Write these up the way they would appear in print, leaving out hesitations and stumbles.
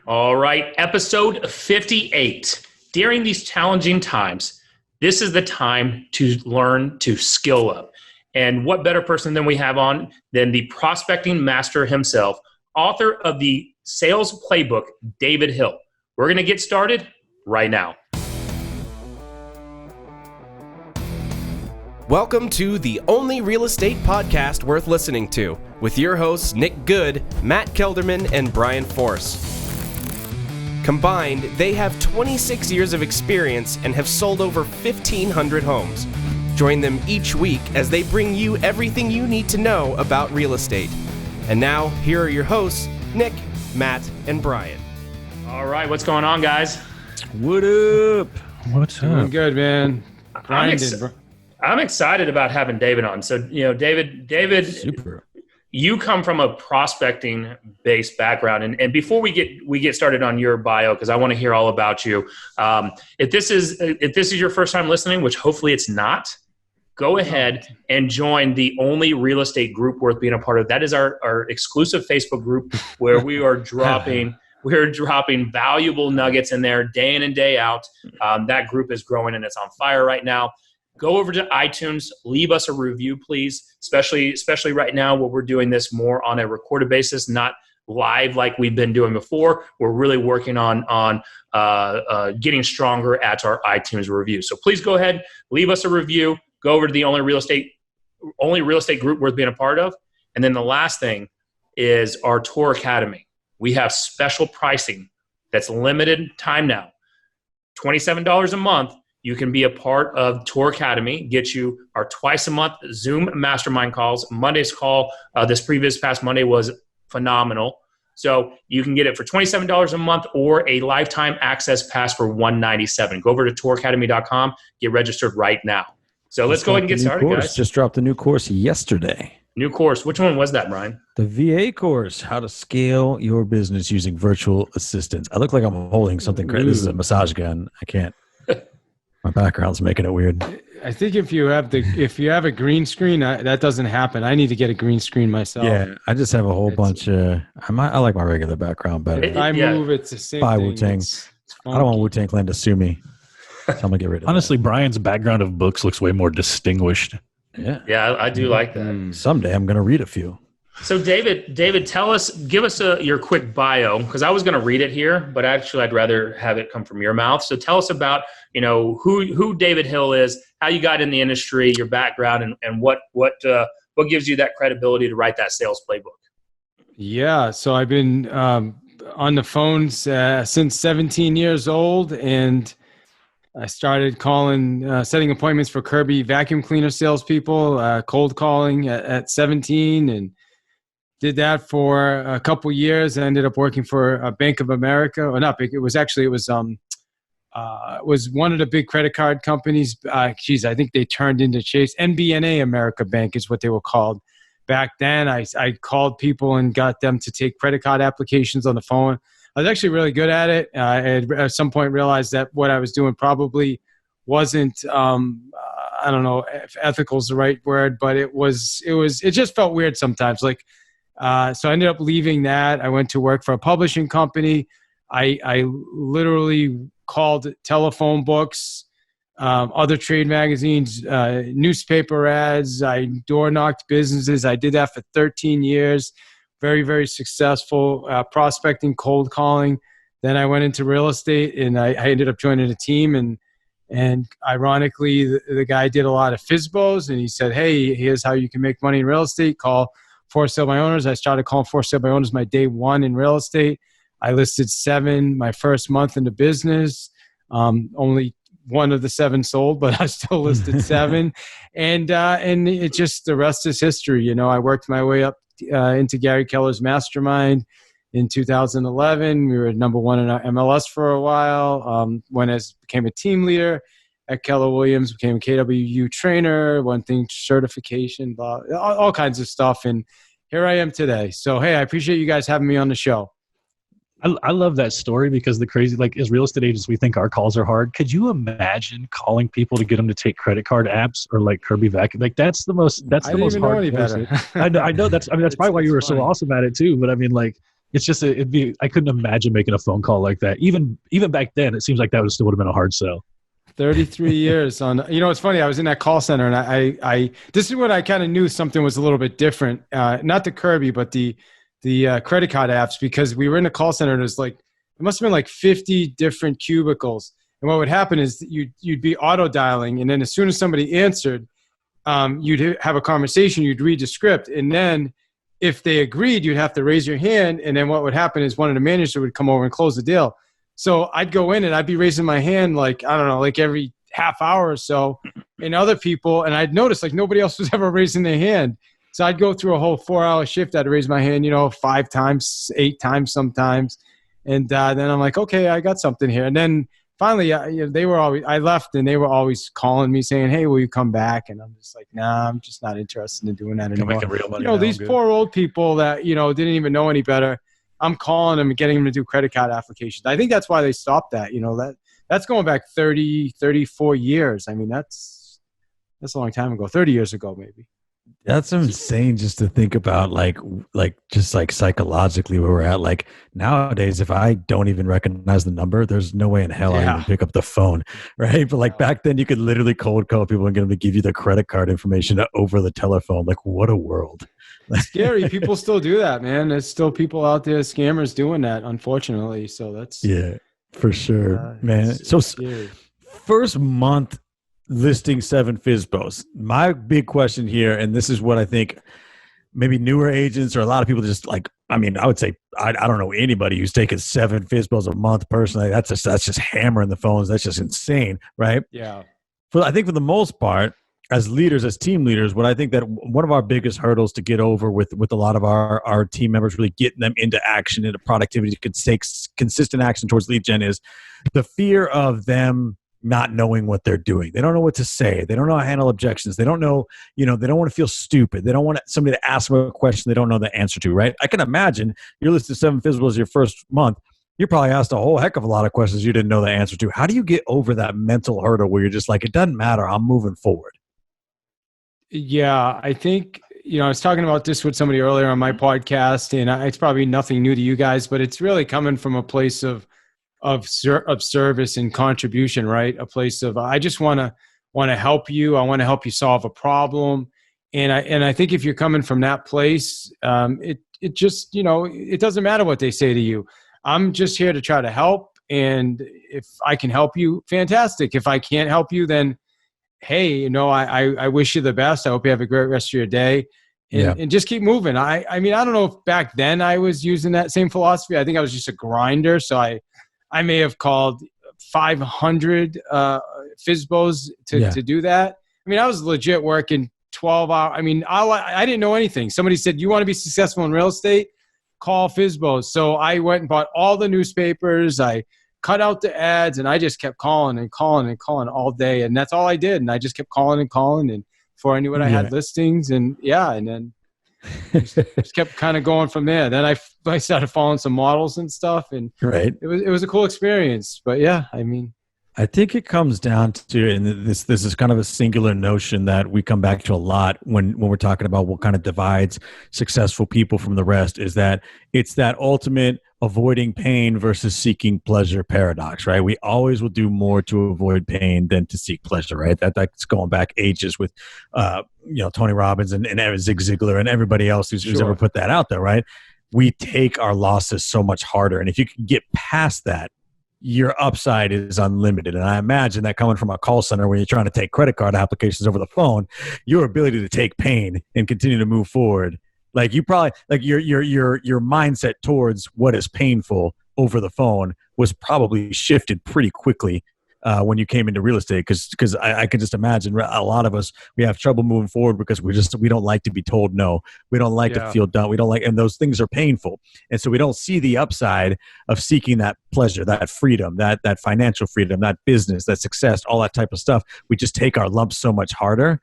All right, episode 58. During these challenging times, this is the time to learn to skill up. And what better person than we have on than the prospecting master himself, author of the sales playbook, David Hill. We're going to get started right now. Welcome to the only real estate podcast worth listening to with your hosts Nick Good, Matt Kelderman, and Brian Force. Combined, they have 26 years of experience and have sold over 1,500 homes. Join them each week as they bring you everything you need to know about real estate. And now, here are your hosts, Nick, Matt, and Brian. All right, what's going on, guys? What up? What's up? Doing good, man. I'm excited about having David on. So, David, Super. You come from a prospecting-based background, and before we get started on your bio, because I want to hear all about you. If this is your first time listening, which hopefully it's not, go ahead and join the only real estate group worth being a part of. That is our exclusive Facebook group where we are dropping valuable nuggets in there day in and day out. That group is growing and it's on fire right now. Go over to iTunes, leave us a review, please, especially right now where we're doing this more on a recorded basis, not live like we've been doing before. We're really working on getting stronger at our iTunes review. So please go ahead, leave us a review, go over to the only real estate group worth being a part of. And then the last thing is our Tour Academy. We have special pricing that's limited time now, $27 a month. You can be a part of Tour Academy, get you our twice a month Zoom mastermind calls. Monday's call, this past Monday was phenomenal. So you can get it for $27 a month or a lifetime access pass for $197. Go over to touracademy.com, get registered right now. So let's go ahead and get started, guys. Just dropped a new course yesterday. New course. Which one was that, Brian? The VA course, how to scale your business using virtual assistants. I look like I'm holding something crazy. This is a massage gun. I can't. My background's making it weird. I think if you have a green screen, that doesn't happen. I need to get a green screen myself. Yeah, I just have a whole bunch of. I like my regular background better. If I move, it's the same thing. Wu-Tang. I don't want Wu-Tang Clan to sue me. So I'm gonna get rid of Honestly, Brian's background of books looks way more distinguished. Yeah, I do like that. Someday I'm gonna read a few. So David, give us your quick bio, because I was going to read it here, but actually I'd rather have it come from your mouth. So tell us about, who David Hill is, how you got in the industry, your background, and what gives you that credibility to write that sales playbook. Yeah, so I've been on the phones since 17 years old, and I started setting appointments for Kirby vacuum cleaner salespeople, cold calling at 17, and did that for a couple years. I ended up working for Bank of America, or not big. It was one of the big credit card companies. I think they turned into Chase. NBNA America Bank is what they were called back then. I called people and got them to take credit card applications on the phone. I was actually really good at it. I had at some point realized that what I was doing probably wasn't, I don't know if ethical is the right word, but it just felt weird sometimes. So I ended up leaving that. I went to work for a publishing company. I literally called telephone books, other trade magazines, newspaper ads. I door knocked businesses. I did that for 13 years. Very, very successful, prospecting, cold calling. Then I went into real estate, and I ended up joining a team. And ironically, the guy did a lot of FSBOs, and he said, hey, here's how you can make money in real estate. Call for sale by owners. I started calling for sale by owners my day one in real estate. I listed 7 my first month in the business. Only one of the 7 sold, but I still listed 7. And it just, the rest is history. I worked my way up into Gary Keller's mastermind in 2011. We were number 1 in our MLS for a while. Became a team leader at Keller Williams, became a KWU trainer, one thing certification, all kinds of stuff. And here I am today. So, hey, I appreciate you guys having me on the show. I love that story because the crazy, as real estate agents, we think our calls are hard. Could you imagine calling people to get them to take credit card apps or Kirby Vacuum? That's the most hard. Better. I know that's probably why you were so awesome at it too. But it's just it'd be. I couldn't imagine making a phone call like that. Even back then, it seems like that would still would have been a hard sell. 33 years on. It's funny. I was in that call center, and I this is when I kind of knew something was a little bit different. Not the Kirby, but the credit card apps, because we were in a call center. And it was like it must have been like 50 different cubicles. And what would happen is that you'd be auto dialing, and then as soon as somebody answered, you'd have a conversation. You'd read the script, and then if they agreed, you'd have to raise your hand. And then what would happen is one of the managers would come over and close the deal. So I'd go in and I'd be raising my hand like, I don't know, like every half hour or so, and other people, and I'd notice like nobody else was ever raising their hand. So I'd go through a whole 4-hour shift. I'd raise my hand, 5 times, 8 times sometimes. And then I'm like, okay, I got something here. And then finally, I left, and they were always calling me saying, hey, will you come back? And I'm just like, nah, I'm just not interested in doing that anymore. Making real money these poor old people that, didn't even know any better. I'm calling them and getting them to do credit card applications. I think that's why they stopped that. That's going back 30, 34 years. I mean, that's a long time ago, 30 years ago, maybe. That's insane just to think about, like psychologically where we're at. Like nowadays, if I don't even recognize the number, there's no way in hell I even pick up the phone, right? But like back then, you could literally cold call people and get them to give you their credit card information over the telephone. Like what a world. Scary. People still do that, man. There's still people out there, scammers doing that, unfortunately. So that's for sure, man. So scary. First month listing 7 FSBOs. My big question here, and this is what I think maybe newer agents or a lot of people just like, I would say, I don't know anybody who's taking 7 FSBOs a month personally. That's just hammering the phones. That's just insane, right? Yeah. I think for the most part, as leaders, as team leaders, what I think that one of our biggest hurdles to get over with a lot of our team members, really getting them into action, into productivity, could take consistent action towards lead gen, is the fear of them not knowing what they're doing. They don't know what to say. They don't know how to handle objections. They don't know, they don't want to feel stupid. They don't want somebody to ask them a question they don't know the answer to, right? I can imagine you're listed 7 FSBOs your first month. You probably asked a whole heck of a lot of questions you didn't know the answer to. How do you get over that mental hurdle where you're just like, it doesn't matter, I'm moving forward? Yeah, I think, I was talking about this with somebody earlier on my podcast, and it's probably nothing new to you guys, but it's really coming from a place of service and contribution, right? A place of, I just want to help you. I want to help you solve a problem. And I think if you're coming from that place, it just, it doesn't matter what they say to you. I'm just here to try to help. And if I can help you, fantastic. If I can't help you, then hey, I wish you the best. I hope you have a great rest of your day, and just keep moving. I don't know if back then I was using that same philosophy. I think I was just a grinder. So I may have called 500 FSBOs to do that. I was legit working 12 hours. I didn't know anything. Somebody said, you want to be successful in real estate? Call FSBOs. So I went and bought all the newspapers. I cut out the ads, and I just kept calling and calling and calling all day. And that's all I did. And I just kept calling and calling. And before I knew it, I had listings, and then just kept kind of going from there. Then I started following some models and stuff, and it was a cool experience. But I think it comes down to, and this is kind of a singular notion that we come back to a lot when we're talking about what kind of divides successful people from the rest, is that it's that ultimate avoiding pain versus seeking pleasure paradox, right? We always will do more to avoid pain than to seek pleasure, right? That's going back ages with, Tony Robbins and Zig Ziglar and everybody else who's ever put that out there, right? We take our losses so much harder. And if you can get past that, your upside is unlimited. And I imagine that coming from a call center where you're trying to take credit card applications over the phone, your ability to take pain and continue to move forward, like you probably, like your mindset towards what is painful over the phone was probably shifted pretty quickly when you came into real estate, because I can just imagine a lot of us, we have trouble moving forward because we don't like to be told no. We don't like to feel done. We don't like, and those things are painful. And so we don't see the upside of seeking that pleasure, that freedom, that financial freedom, that business, that success, all that type of stuff. We just take our lumps so much harder.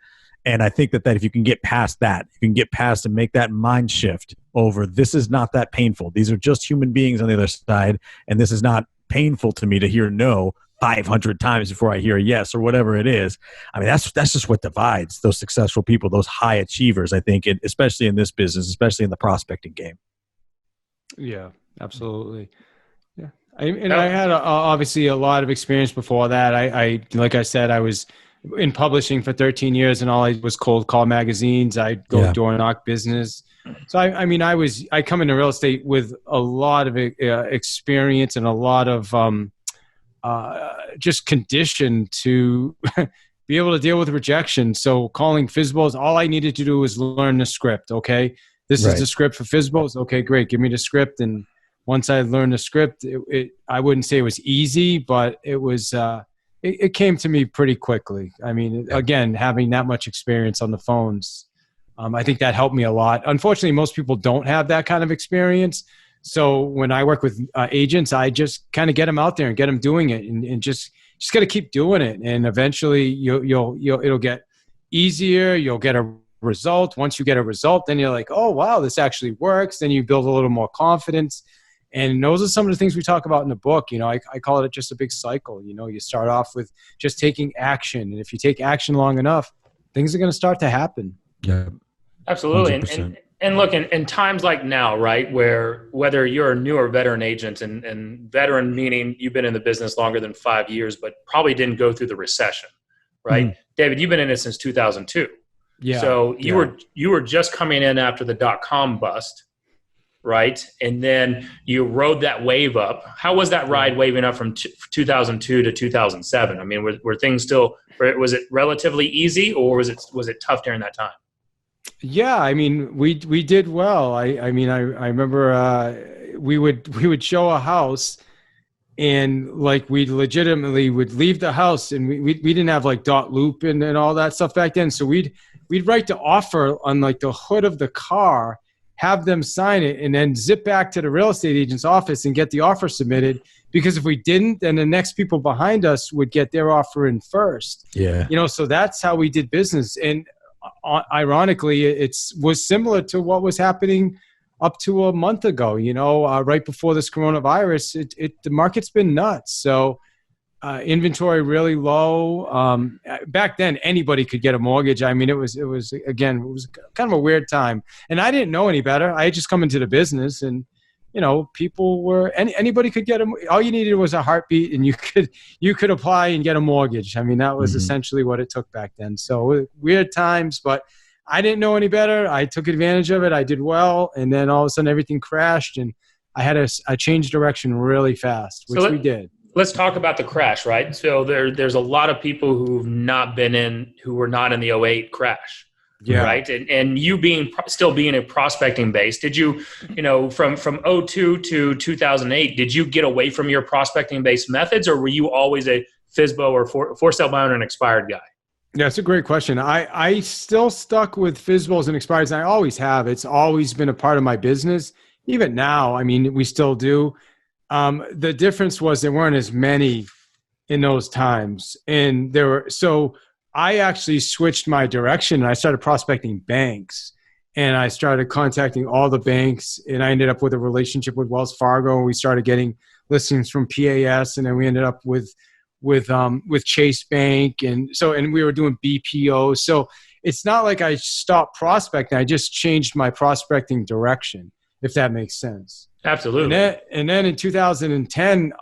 And I think that if you can get past that, you can get past and make that mind shift over, this is not that painful. These are just human beings on the other side. And this is not painful to me to hear no 500 times before I hear a yes, or whatever it is. That's just what divides those successful people, those high achievers, I think, especially in this business, especially in the prospecting game. Yeah, absolutely. Yeah. I had obviously a lot of experience before that. I like I said, I was in publishing for 13 years and all I was cold call magazines. I'd go door knock business. So I come into real estate with a lot of experience and a lot of just conditioned to be able to deal with rejection. So calling FSBOs, all I needed to do was learn the script. Okay, this is the script for FSBOs. Okay, great. Give me the script. And once I learned the script, I wouldn't say it was easy, but it was. It came to me pretty quickly. I mean, again, having that much experience on the phones, I think that helped me a lot. Unfortunately, most people don't have that kind of experience. So when I work with agents, I just kind of get them out there and get them doing it, and just got to keep doing it. And eventually, it'll get easier. You'll get a result. Once you get a result, then you're like, oh wow, this actually works. Then you build a little more confidence. And those are some of the things we talk about in the book. I call it just a big cycle. You start off with just taking action. And if you take action long enough, things are going to start to happen. Yeah, absolutely. And look, in times like now, right, where whether you're a new or veteran agent, and veteran meaning you've been in the business longer than 5 years, but probably didn't go through the recession, right? Mm-hmm. David, you've been in it since 2002. Yeah. So you were just coming in after the .com bust. Right. And then you rode that wave up. How was that ride waving up from 2002 to 2007? I mean, were things still, was it relatively easy, or was it tough during that time? Yeah. I mean, we did well. I remember we would show a house, and like we legitimately would leave the house, and we didn't have like .loop and all that stuff back then. So we'd write the offer on like the hood of the car, have them sign it, and then zip back to the real estate agent's office and get the offer submitted. Because if we didn't, then the next people behind us would get their offer in first. Yeah. So that's how we did business. And ironically, it was similar to what was happening up to a month ago. Right before this coronavirus, the market's been nuts. So inventory really low. Back then, anybody could get a mortgage. I mean, it was kind of a weird time, and I didn't know any better. I had just come into the business, and people were anybody could get all you needed was a heartbeat, and you could apply and get a mortgage. I mean, that was essentially what it took back then. So weird times, but I didn't know any better. I took advantage of it. I did well, and then all of a sudden everything crashed, and I had a change direction really fast, which we did. Let's talk about the crash, right? So there's a lot of people who were not in the 2008 crash, right? And you still being a prospecting base, did you, from 2002 to 2008, did you get away from your prospecting based methods, or were you always a FSBO or for sale by owner and expired guy? Yeah, that's a great question. I still stuck with FSBOs and expireds, and I always have. It's always been a part of my business. Even now, I mean, we still do. The difference was there weren't as many in those times. And so I actually switched my direction, and I started prospecting banks, and I started contacting all the banks, and I ended up with a relationship with Wells Fargo, and we started getting listings from PAS, and then we ended up with Chase Bank. And we were doing BPO. So it's not like I stopped prospecting. I just changed my prospecting direction, if that makes sense. Absolutely. And then in 2010,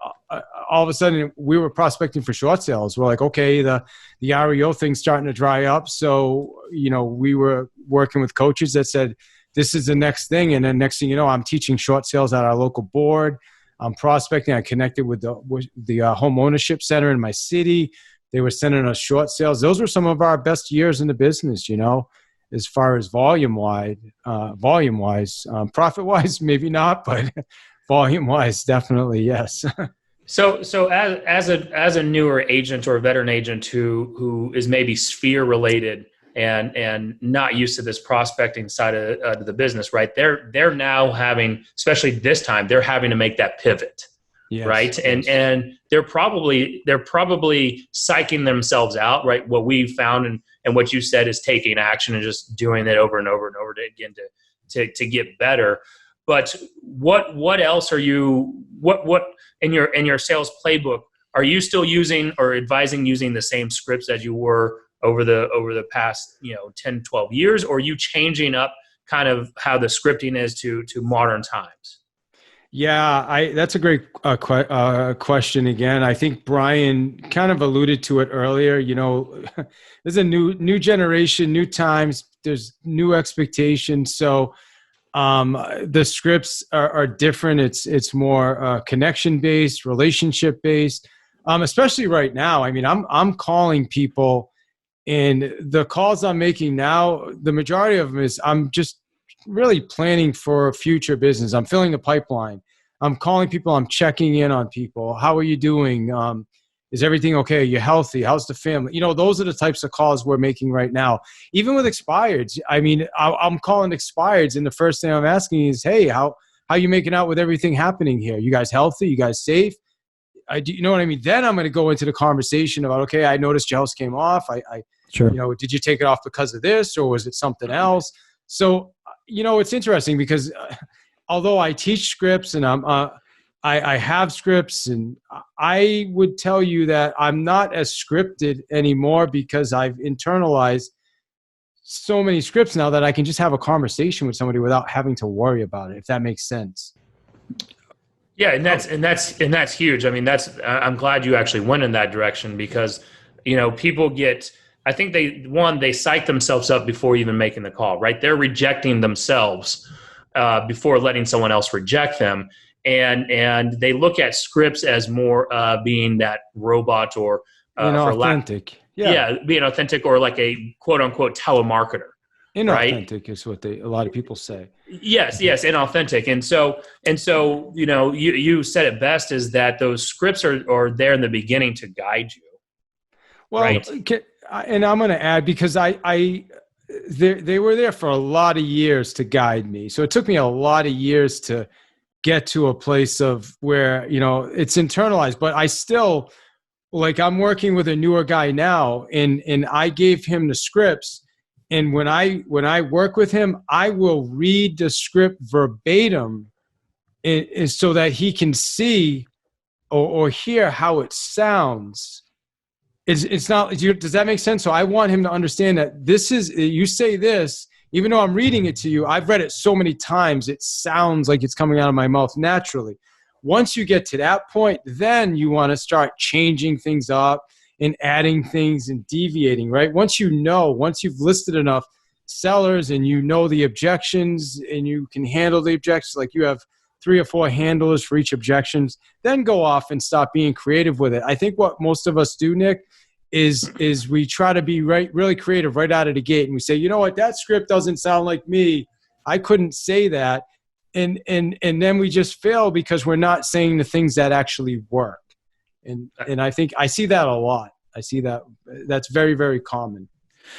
all of a sudden we were prospecting for short sales. We're like, okay, the REO thing's starting to dry up. So, we were working with coaches that said, this is the next thing. And then next thing you know, I'm teaching short sales at our local board. I'm prospecting. I connected with the home ownership center in my city. They were sending us short sales. Those were some of our best years in the business, as far as volume-wise. Profit-wise, maybe not, but volume-wise, definitely, yes. So as a newer agent or a veteran agent who is maybe sphere related and not used to this prospecting side of the business, right? They're now having, especially this time, they're having to make that pivot. Yes, right. Yes. And they're probably psyching themselves out, right? What we found and what you said is taking action and just doing it over and over and over again to get better. But what else are you, what in your sales playbook, are you still using or advising using the same scripts as you were over the past, 10, 12 years, or are you changing up kind of how the scripting is to modern times? Yeah, that's a great question again. I think Brian kind of alluded to it earlier. There's a new generation, new times, there's new expectations. So the scripts are different. It's more connection based, relationship based. Especially right now. I mean, I'm calling people, and the calls I'm making now, the majority of them is I'm just really planning for future business. I'm filling the pipeline. I'm calling people. I'm checking in on people. How are you doing? Is everything okay? Are you healthy? How's the family? Those are the types of calls we're making right now. Even with expireds, I mean, I'm calling expireds, and the first thing I'm asking is, hey, how you making out with everything happening here? You guys healthy? You guys safe? You know what I mean? Then I'm going to go into the conversation about, okay, I noticed your house came off. Sure. Did you take it off because of this, or was it something else? So, it's interesting because although I teach scripts and I have scripts, and I would tell you that I'm not as scripted anymore because I've internalized so many scripts now that I can just have a conversation with somebody without having to worry about it, if that makes sense. Yeah, and that's huge. I mean, I'm glad you actually went in that direction because, people get, I think they psych themselves up before even making the call, right? They're rejecting themselves before letting someone else reject them. And they look at scripts as more being that robot or authentic. Being authentic, or like a quote unquote telemarketer. Inauthentic is what a lot of people say. Yes, inauthentic. And so, you said it best, is that those scripts are there in the beginning to guide you. Well, right? And I'm going to add, because they were there for a lot of years to guide me. So it took me a lot of years to get to a place of where, it's internalized, but I still, I'm working with a newer guy now, and I gave him the scripts. And when I work with him, I will read the script verbatim so that he can see or hear how it sounds. It's not, does that make sense? So I want him to understand that you say this, even though I'm reading it to you, I've read it so many times, it sounds like it's coming out of my mouth naturally. Once you get to that point, then you want to start changing things up and adding things and deviating, right? Once you've listed enough sellers and the objections and you can handle the objections, like you have 3 or 4 handlers for each objections, then go off and stop being creative with it. I think what most of us do, Nick, is we try to be really creative right out of the gate. And we say, you know what, that script doesn't sound like me. I couldn't say that. And then we just fail because we're not saying the things that actually work. And I think I see that a lot. I see that that's very, very common.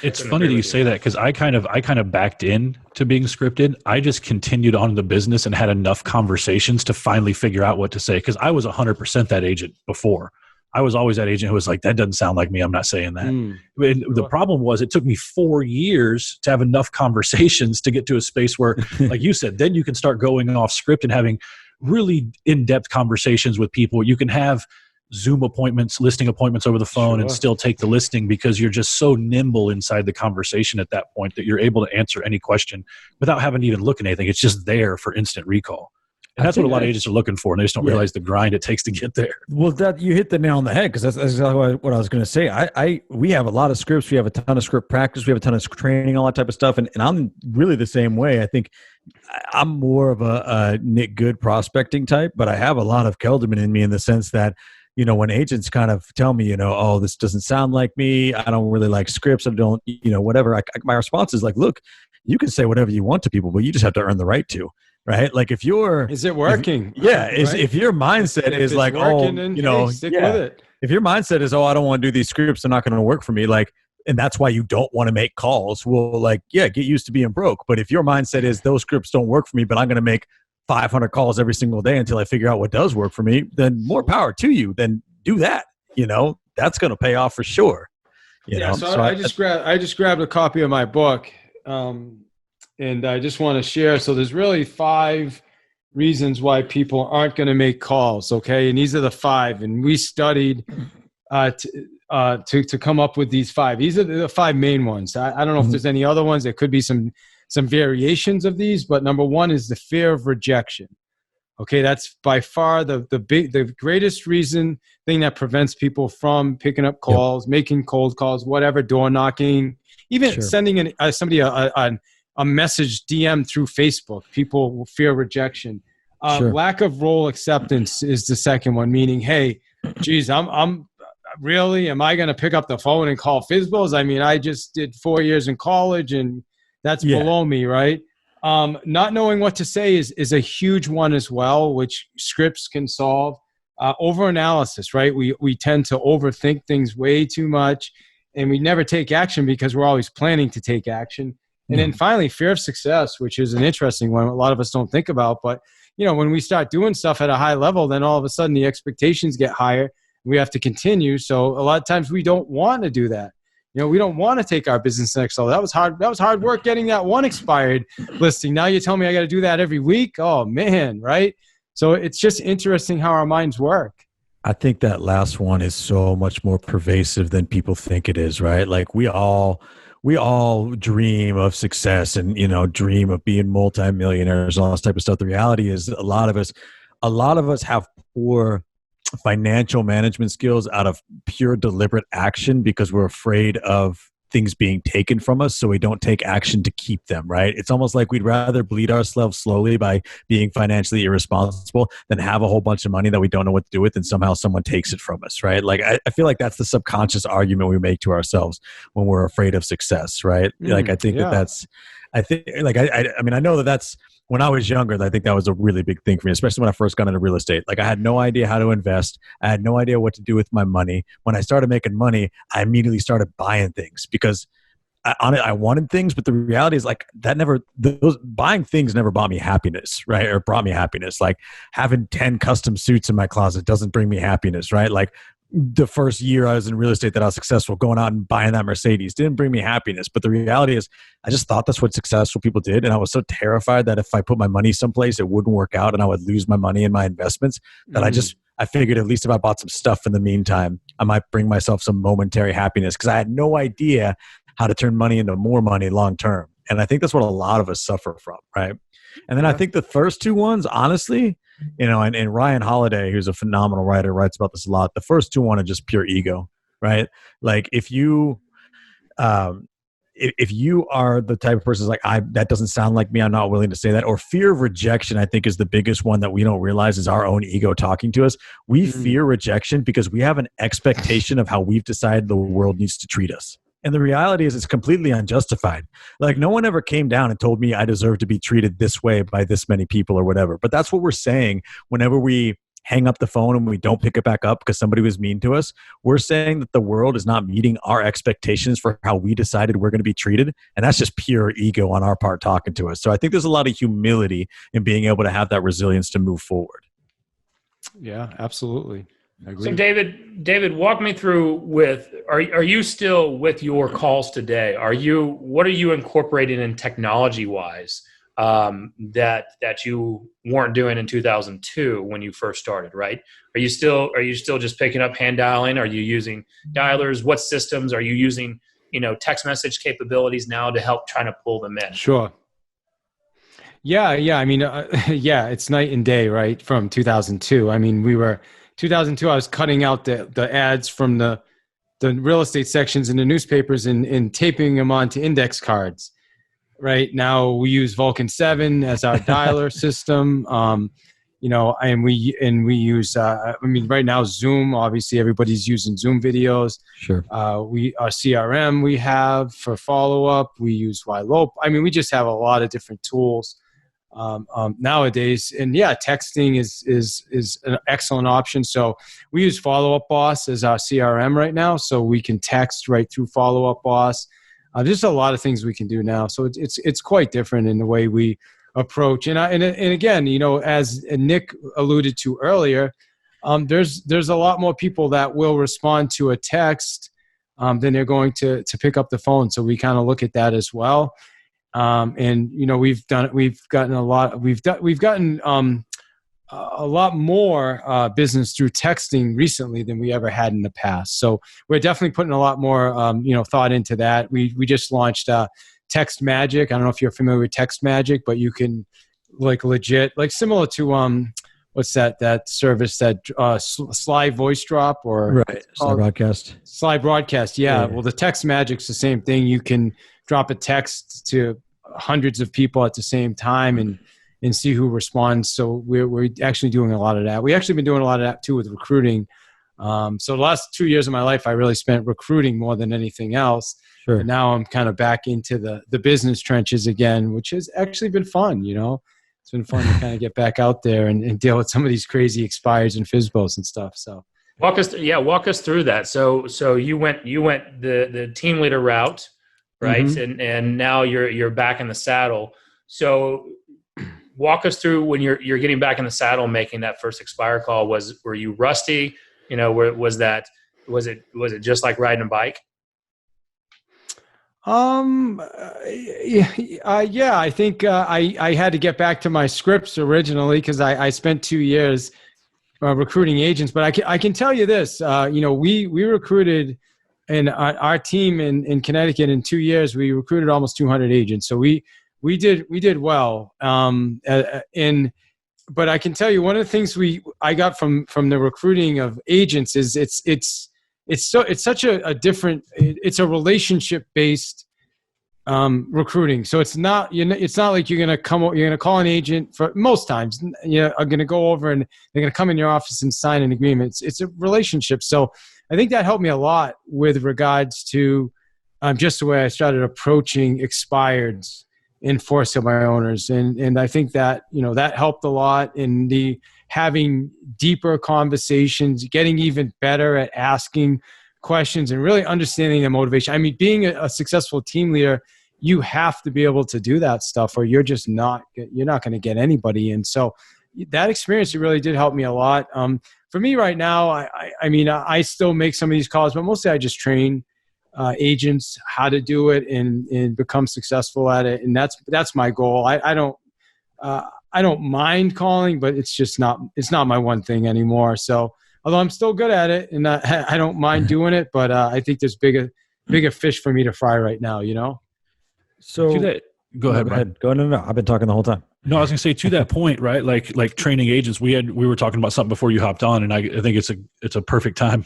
It's funny that you say that, because I kind of backed in to being scripted. I just continued on the business and had enough conversations to finally figure out what to say, because I was 100% that agent before. I was always that agent who was like, that doesn't sound like me, I'm not saying that. And the problem was, it took me 4 years to have enough conversations to get to a space where, like you said, then you can start going off script and having really in-depth conversations with people. You can have Zoom appointments, listing appointments over the phone, and still take the listing, because you're just so nimble inside the conversation at that point that you're able to answer any question without having to even look at anything. It's just there for instant recall. And that's what a lot of agents are looking for, and they just don't realize the grind it takes to get there. Well, that you hit the nail on the head, because that's exactly what I was going to say. We have a lot of scripts. We have a ton of script practice. We have a ton of training, all that type of stuff. And I'm really the same way. I think I'm more of a Nick Good prospecting type, but I have a lot of Kelderman in me, in the sense that, when agents kind of tell me, oh, this doesn't sound like me, I don't really like scripts, I don't, whatever, my response is like, look, you can say whatever you want to people, but you just have to earn the right to. Right? Like, is it working? If your mindset is like, stick with it. If your mindset is, I don't want to do these scripts, they're not going to work for me. Like, and that's why you don't want to make calls. Well, get used to being broke. But if your mindset is, those scripts don't work for me, but I'm going to make 500 calls every single day until I figure out what does work for me, then more power to you. Then do that. That's going to pay off for sure. So I just grabbed a copy of my book. And I just want to share. So there's really 5 reasons why people aren't going to make calls. Okay. And these are the 5. And we studied to come up with these 5. These are the 5 main ones. I don't know if there's any other ones. There could be some variations of these, but number 1 is the fear of rejection. Okay, that's by far the greatest thing that prevents people from picking up calls, making cold calls, whatever, door knocking, even sending somebody a message DM through Facebook. People will fear rejection. Lack of role acceptance is the second one, meaning, hey, geez, I'm really, am I going to pick up the phone and call FISBOs? I mean, I just did 4 years in college and that's below me, right? Not knowing what to say is a huge one as well, which scripts can solve. Overanalysis, right? We tend to overthink things way too much, and we never take action because we're always planning to take action. And then finally, fear of success, which is an interesting one a lot of us don't think about. But, when we start doing stuff at a high level, then all of a sudden the expectations get higher. We have to continue. So a lot of times we don't want to do that. We don't want to take our business next level. That was hard. That was hard work getting that one expired listing. Now you tell me I got to do that every week. Oh man, right? So it's just interesting how our minds work. I think that last one is so much more pervasive than people think it is, right? Like we all dream of success and, dream of being multimillionaires and all this type of stuff. The reality is a lot of us have poor financial management skills out of pure deliberate action because we're afraid of things being taken from us, so we don't take action to keep them, right? It's almost like we'd rather bleed ourselves slowly by being financially irresponsible than have a whole bunch of money that we don't know what to do with and somehow someone takes it from us, right? Like I feel like that's the subconscious argument we make to ourselves when we're afraid of success, right? Like I think I know that's when I was younger, I think that was a really big thing for me, especially when I first got into real estate. Like I had no idea how to invest. I had no idea what to do with my money. When I started making money, I immediately started buying things because I wanted things, but the reality is like those buying things never bought me happiness, right? Or brought me happiness. Like having 10 custom suits in my closet doesn't bring me happiness, right? Like the first year I was in real estate that I was successful, going out and buying that Mercedes didn't bring me happiness. But the reality is I just thought that's what successful people did. And I was so terrified that if I put my money someplace, it wouldn't work out and I would lose my money in my investments that I figured at least if I bought some stuff in the meantime, I might bring myself some momentary happiness because I had no idea how to turn money into more money long term. And I think that's what a lot of us suffer from, right? And then I think the first two ones, honestly, and Ryan Holiday, who's a phenomenal writer, writes about this a lot. The first two one are just pure ego, right? Like if you are the type of person like that doesn't sound like me, I'm not willing to say that. Or fear of rejection, I think, is the biggest one that we don't realize is our own ego talking to us. We fear rejection because we have an expectation of how we've decided the world needs to treat us. And the reality is it's completely unjustified. Like no one ever came down and told me I deserve to be treated this way by this many people or whatever. But that's what we're saying whenever we hang up the phone and we don't pick it back up because somebody was mean to us. We're saying that the world is not meeting our expectations for how we decided we're going to be treated. And that's just pure ego on our part talking to us. So I think there's a lot of humility in being able to have that resilience to move forward. Yeah, absolutely. I agree. So David, walk me through are you still with your calls today? What are you incorporating in technology wise that you weren't doing in 2002 when you first started, right? Are you still just picking up hand dialing? Are you using dialers? What systems are you using, text message capabilities now to help trying to pull them in? Sure. Yeah. I mean, it's night and day, right? From 2002. I mean, 2002, I was cutting out the ads from the real estate sections in the newspapers and taping them onto index cards. Right now, we use Vulcan 7 as our dialer system. And we use. Right now, Zoom. Obviously, everybody's using Zoom videos. Sure. Our CRM we have for follow up. We use Ylope. I mean, we just have a lot of different tools nowadays. And texting is an excellent option. So we use Follow Up Boss as our CRM right now. So we can text right through Follow Up Boss. There's a lot of things we can do now. So it's quite different in the way we approach. And again, as Nick alluded to earlier, there's a lot more people that will respond to a text than they're going to pick up the phone. So we kind of look at that as well. We've gotten a lot more business through texting recently than we ever had in the past. So we're definitely putting a lot more thought into that. We just launched Text Magic. I don't know if you're familiar with Text Magic, but you can legit similar to what's that service, that Sly Voice Drop, or Right. Slide broadcast. Sly Broadcast. Yeah. Well, the text magic's the same thing. You can drop a text to hundreds of people at the same time and see who responds. So we're actually doing a lot of that. We actually been doing a lot of that too with recruiting. So the last 2 years of my life, I really spent recruiting more than anything else. Sure. And now I'm kind of back into the business trenches again, which has actually been fun. It's been fun to kind of get back out there and deal with some of these crazy expires and FSBOs and stuff. So walk us through that. So you went the team leader route, right? Mm-hmm. And now you're back in the saddle. So walk us through when you're getting back in the saddle, making that first expire call. Were you rusty? Was it just like riding a bike? Yeah, I think I had to get back to my scripts originally because I spent 2 years recruiting agents. But I can tell you this, we recruited, and our team in Connecticut in 2 years, we recruited almost 200 agents. So we did well. But I can tell you one of the things I got from the recruiting of agents is it's such a different, it's a relationship based recruiting. So it's not like you're going to call an agent for most times, are going to go over and they're going to come in your office and sign an agreement. It's a relationship. So I think that helped me a lot with regards to just the way I started approaching expireds enforced by owners. And I think that, that helped a lot in the having deeper conversations, getting even better at asking questions and really understanding their motivation. I mean, being a successful team leader, you have to be able to do that stuff or you're not going to get anybody in. So that experience, it really did help me a lot. For me right now, I still make some of these calls, but mostly I just train agents how to do it and become successful at it. And that's my goal. I don't mind calling, but it's not my one thing anymore. So although I'm still good at it and I don't mind doing it, but I think there's bigger fish for me to fry right now, So go ahead. No. I've been talking the whole time. No, I was going to say to that point, right? Like training agents, we were talking about something before you hopped on, and I think it's a perfect time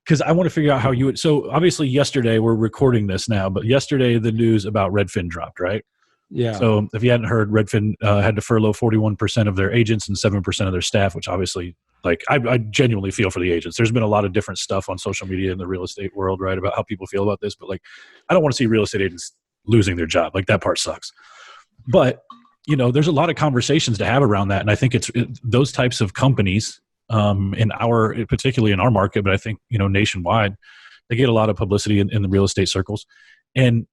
because I want to figure out how you would. So obviously yesterday, we're recording this now, but yesterday the news about Redfin dropped, right? Yeah. So if you hadn't heard, Redfin had to furlough 41% of their agents and 7% of their staff, which obviously, I genuinely feel for the agents. There's been a lot of different stuff on social media in the real estate world, right, about how people feel about this, but I don't want to see real estate agents losing their job. That part sucks. But there's a lot of conversations to have around that, and I think it's those types of companies, particularly in our market, but I think nationwide, they get a lot of publicity in the real estate circles. And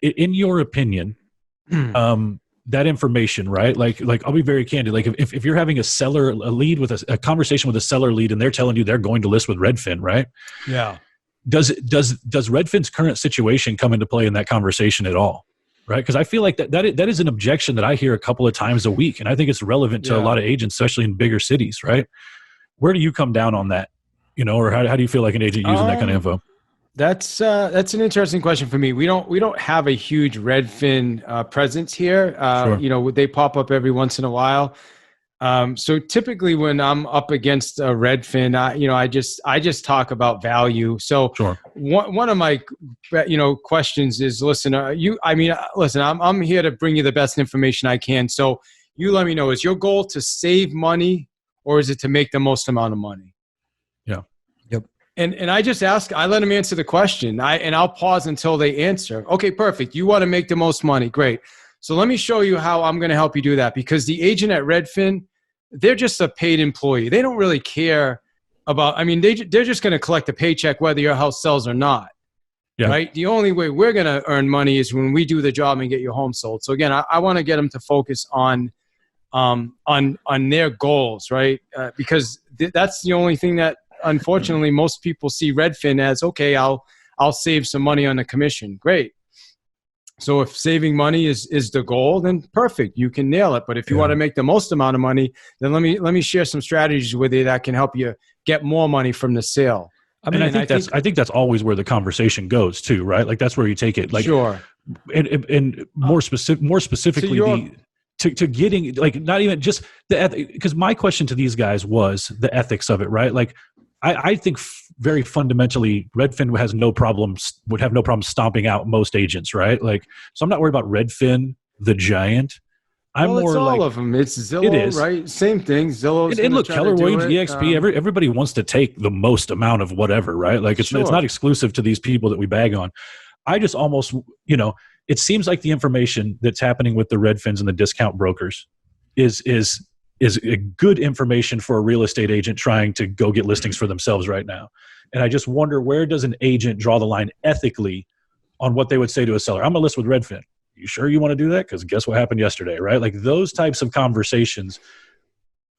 in your opinion, that information, right? I'll be very candid. If you're having a lead with a conversation with a seller lead, and they're telling you they're going to list with Redfin, right? Yeah. Does Redfin's current situation come into play in that conversation at all? Right? Because I feel like that is an objection that I hear a couple of times a week, and I think it's relevant to a lot of agents, especially in bigger cities, right? Where do you come down on that? Or how do you feel like an agent using that kind of info? That's an interesting question for me. We don't have a huge Redfin presence here. Sure. They pop up every once in a while. So typically when I'm up against a Redfin, I just talk about value. So sure. One of my, questions is, listen, I'm here to bring you the best information I can. So you let me know, is your goal to save money or is it to make the most amount of money? Yeah. Yep. And I just I let them answer the question. I'll pause until they answer. Okay, perfect. You want to make the most money. Great. So let me show you how I'm going to help you do that, because the agent at Redfin, they're just a paid employee. They don't really care about, they're just going to collect a paycheck whether your house sells or not. Yeah. Right? The only way we're going to earn money is when we do the job and get your home sold. So again, I want to get them to focus on their goals, right? Because that's the only thing that, unfortunately, most people see Redfin as, okay, I'll save some money on the commission. Great. So if saving money is the goal, then perfect, you can nail it. But if you want to make the most amount of money, then let me share some strategies with you that can help you get more money from the sale. I think that's always where the conversation goes too, right? That's where you take it. Sure. And more specifically, to getting, like, not even just because my question to these guys was the ethics of it, right? Like, I think very fundamentally, Redfin would have no problem stomping out most agents, right? Like, so I'm not worried about Redfin, the giant. It's all of them. It's Zillow, it is. Right? Same thing. Zillow. And look, Keller Williams, EXP, everybody wants to take the most amount of whatever, right? Like, it's not exclusive to these people that we bag on. I just almost, it seems like the information that's happening with the Redfins and the discount brokers is a good information for a real estate agent trying to go get listings for themselves right now. And I just wonder, where does an agent draw the line ethically on what they would say to a seller? I'm going to list with Redfin. You sure you want to do that? Because guess what happened yesterday, right? Like, those types of conversations.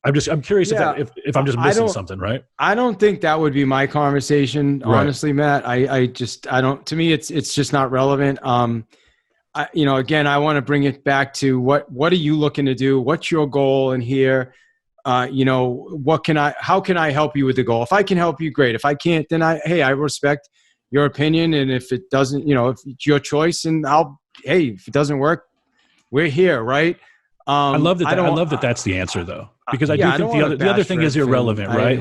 I'm curious if I'm just missing something, right? I don't think that would be my conversation, honestly, Matt. I don't. To me, it's just not relevant. Again, I want to bring it back to what are you looking to do? What's your goal in here? How can I help you with the goal? If I can help you, great. If I can't, then I respect your opinion. And if it doesn't, if it's your choice, and if it doesn't work, we're here, right? I love that. I love that that's the answer, though, because I do think the other thing is irrelevant, right?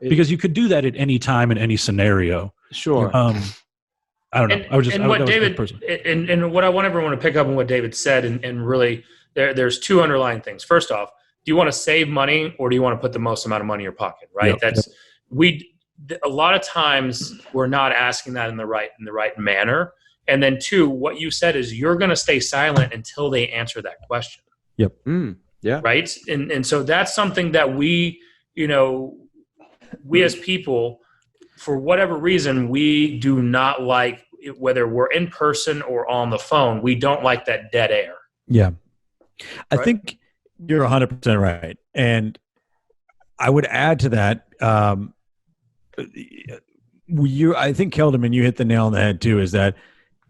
Because you could do that at any time in any scenario. Sure. I don't know. And what I want everyone to pick up on what David said, and really, there's two underlying things. First off, do you want to save money, or do you want to put the most amount of money in your pocket? Right. Yep. A lot of times we're not asking that in the right manner. And then two, what you said is you're going to stay silent until they answer that question. Yep. Yeah. Right. And so that's something that we as people, for whatever reason, we do not like, whether we're in person or on the phone, we don't like that dead air. Yeah. I think you're 100% right. And I would add to that, I think, Kelderman, you hit the nail on the head too, is that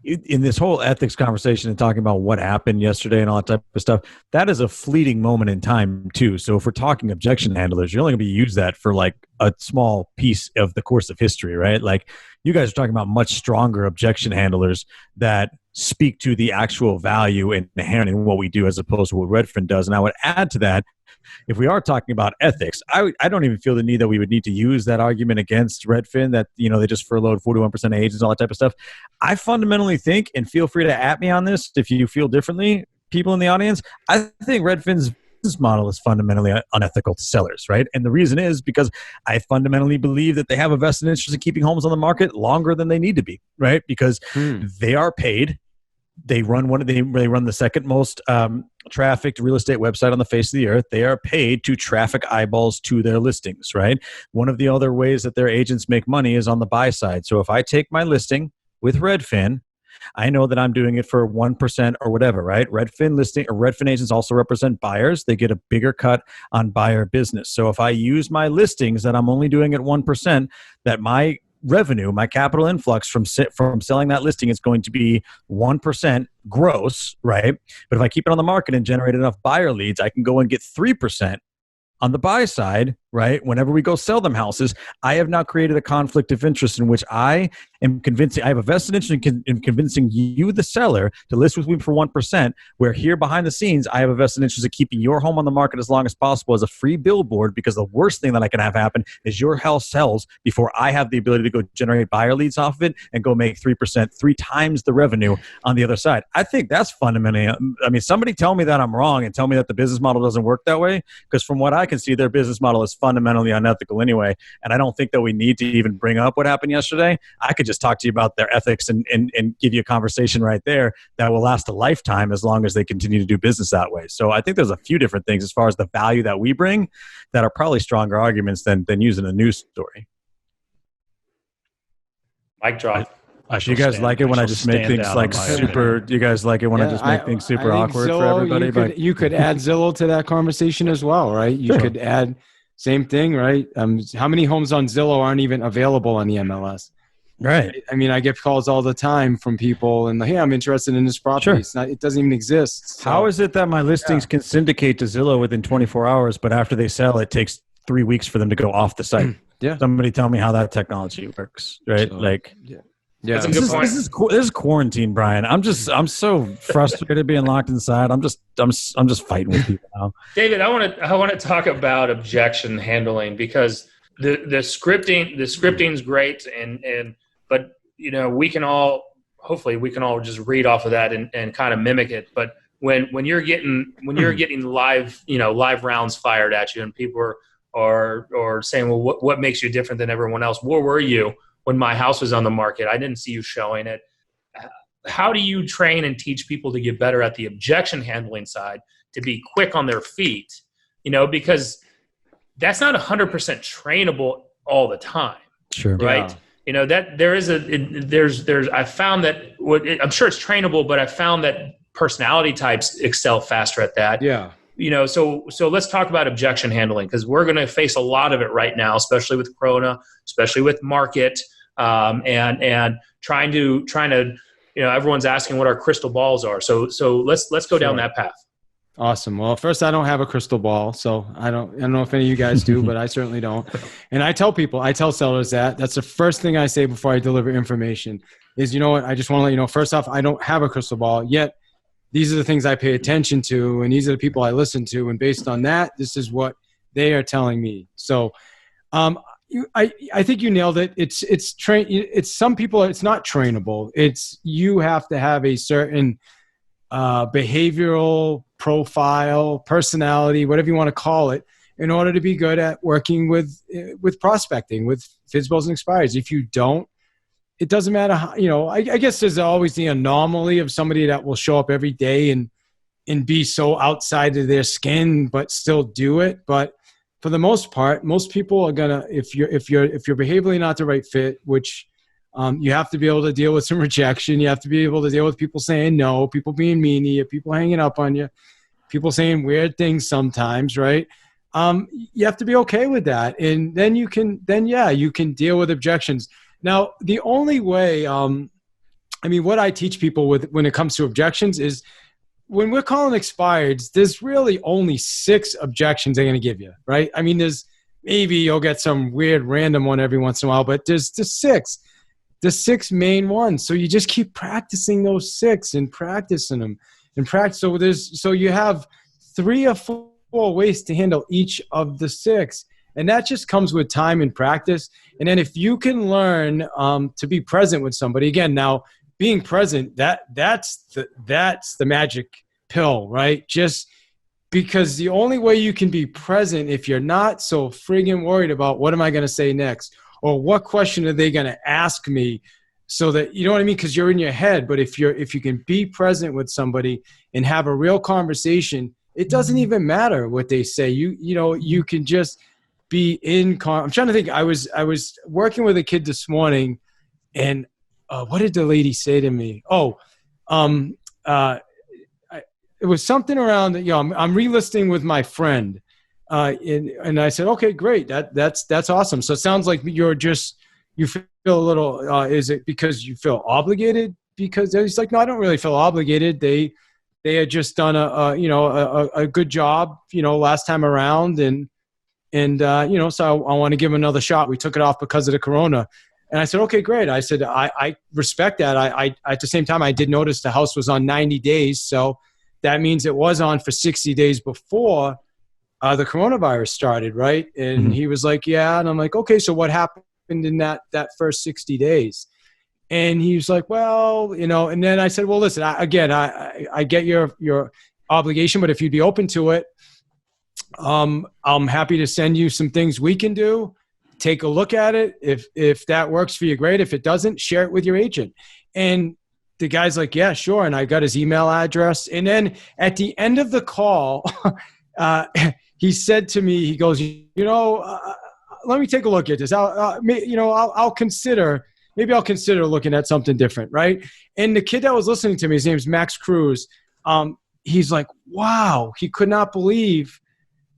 in this whole ethics conversation and talking about what happened yesterday and all that type of stuff, that is a fleeting moment in time too. So if we're talking objection handlers, you're only going to use that for like a small piece of the course of history, right? Like, you guys are talking about much stronger objection handlers that speak to the actual value inherent in what we do, as opposed to what Redfin does. And I would add to that, if we are talking about ethics, I don't even feel the need that we would need to use that argument against Redfin that, they just furloughed 41% of agents, all that type of stuff. I fundamentally think, and feel free to at me on this if you feel differently, people in the audience, I think Redfin's business model is fundamentally unethical to sellers, right? And the reason is because I fundamentally believe that they have a vested interest in keeping homes on the market longer than they need to be, right? Because they are paid. They run they run the second most trafficked real estate website on the face of the earth. They are paid to traffic eyeballs to their listings, right? One of the other ways that their agents make money is on the buy side. So if I take my listing with Redfin, I know that I'm doing it for 1% or whatever, right? Redfin agents also represent buyers. They get a bigger cut on buyer business. So if I use my listings that I'm only doing at 1%, that my revenue, my capital influx from selling that listing is going to be 1% gross, right? But if I keep it on the market and generate enough buyer leads, I can go and get 3% on the buy side, right? Whenever we go sell them houses, I have now created a conflict of interest in which I have a vested interest in convincing you, the seller, to list with me for 1%, where here behind the scenes, I have a vested interest in keeping your home on the market as long as possible as a free billboard, because the worst thing that I can have happen is your house sells before I have the ability to go generate buyer leads off of it and go make 3%, 3 times the revenue on the other side. I think that's fundamentally, somebody tell me that I'm wrong and tell me that the business model doesn't work that way, because from what I can see, their business model is fundamentally unethical anyway. And I don't think that we need to even bring up what happened yesterday. I could just talk to you about their ethics and give you a conversation right there that will last a lifetime as long as they continue to do business that way. So I think there's a few different things as far as the value that we bring that are probably stronger arguments than using a news story. Mic drop. You guys like it when I just make things like super? You guys like it when I just make things super awkward for everybody? You could add Zillow to that conversation as well, right? You could add same thing, right? How many homes on Zillow aren't even available on the MLS? Right. I get calls all the time from people and, hey, I'm interested in this property. Sure. It doesn't even exist. So. How is it that my listings can syndicate to Zillow within 24 hours, but after they sell, it takes 3 weeks for them to go off the site? Yeah. Somebody tell me how that technology works, right? So, Yeah. That's a good point. This is quarantine, Brian. I'm so frustrated being locked inside. I'm just fighting with people now. David, I want to talk about objection handling, because the scripting's great, but we can all just read off of that and kind of mimic it. But when you're getting live rounds fired at you, and people are saying, well, what makes you different than everyone else? Where were you when my house was on the market? I didn't see you showing it. How do you train and teach people to get better at the objection handling side, to be quick on their feet? Because that's not 100% trainable all the time. Sure. Right. Yeah. That I found that I'm sure it's trainable, but I found that personality types excel faster at that. Yeah. So let's talk about objection handling, because we're going to face a lot of it right now, especially with Corona, especially with market, and trying to everyone's asking what our crystal balls are. So let's go down that path. Awesome. Well, first, I don't have a crystal ball, so I don't know if any of you guys do, but I certainly don't. And I tell sellers that's the first thing I say before I deliver information is, you know what, I just want to let you know, first off, I don't have a crystal ball yet. These are the things I pay attention to, and these are the people I listen to. And based on that, this is what they are telling me. So I think you nailed it. It's some people, it's not trainable. You have to have a certain behavioral profile, personality, whatever you want to call it, in order to be good at working with prospecting, with FSBOs and expires. If you don't, it doesn't matter how, I guess there's always the anomaly of somebody that will show up every day and be so outside of their skin, but still do it. But for the most part, most people are gonna, if you're behaviorally not the right fit, which you have to be able to deal with some rejection. You have to be able to deal with people saying no, people being mean to you, people hanging up on you, people saying weird things sometimes, right? You have to be okay with that. And then you can deal with objections. Now, the only way, what I teach people when it comes to objections is when we're calling expireds, there's really only 6 objections they're going to give you, right? Maybe you'll get some weird random one every once in a while, but there's just 6. The 6 main ones. So you just keep practicing those 6 and practicing them and practice. So you have 3 or 4 ways to handle each of the 6. And that just comes with time and practice. And then if you can learn to be present with somebody, again, now being present, that's the magic pill, right? Just because the only way you can be present, if you're not so friggin' worried about what am I going to say next, or what question are they going to ask me, so that, you know what I mean? Because you're in your head. But if you can be present with somebody and have a real conversation, it doesn't even matter what they say. You can just be in. I'm trying to think. I was working with a kid this morning, and what did the lady say to me? It was something around, I'm relisting with my friend. And I said, okay, great. That's awesome. So it sounds like you feel a little, is it because you feel obligated? Because he's like, no, I don't really feel obligated. They had just done a good job, last time around. And so I want to give them another shot. We took it off because of the Corona. And I said, okay, great. I said, I respect that. I at the same time, I did notice the house was on 90 days. So that means it was on for 60 days before the coronavirus started, right? And he was like, yeah. And I'm like, okay, so what happened in that first 60 days? And he was like, well, and then I said, well, listen, I get your obligation, but if you'd be open to it, I'm happy to send you some things we can do. Take a look at it. If that works for you, great. If it doesn't, share it with your agent. And the guy's like, yeah, sure. And I got his email address. And then at the end of the call, he said to me, he goes, let me take a look at this. I'll consider looking at something different. Right. And the kid that was listening to me, his name's Max Cruz. He's like, wow, he could not believe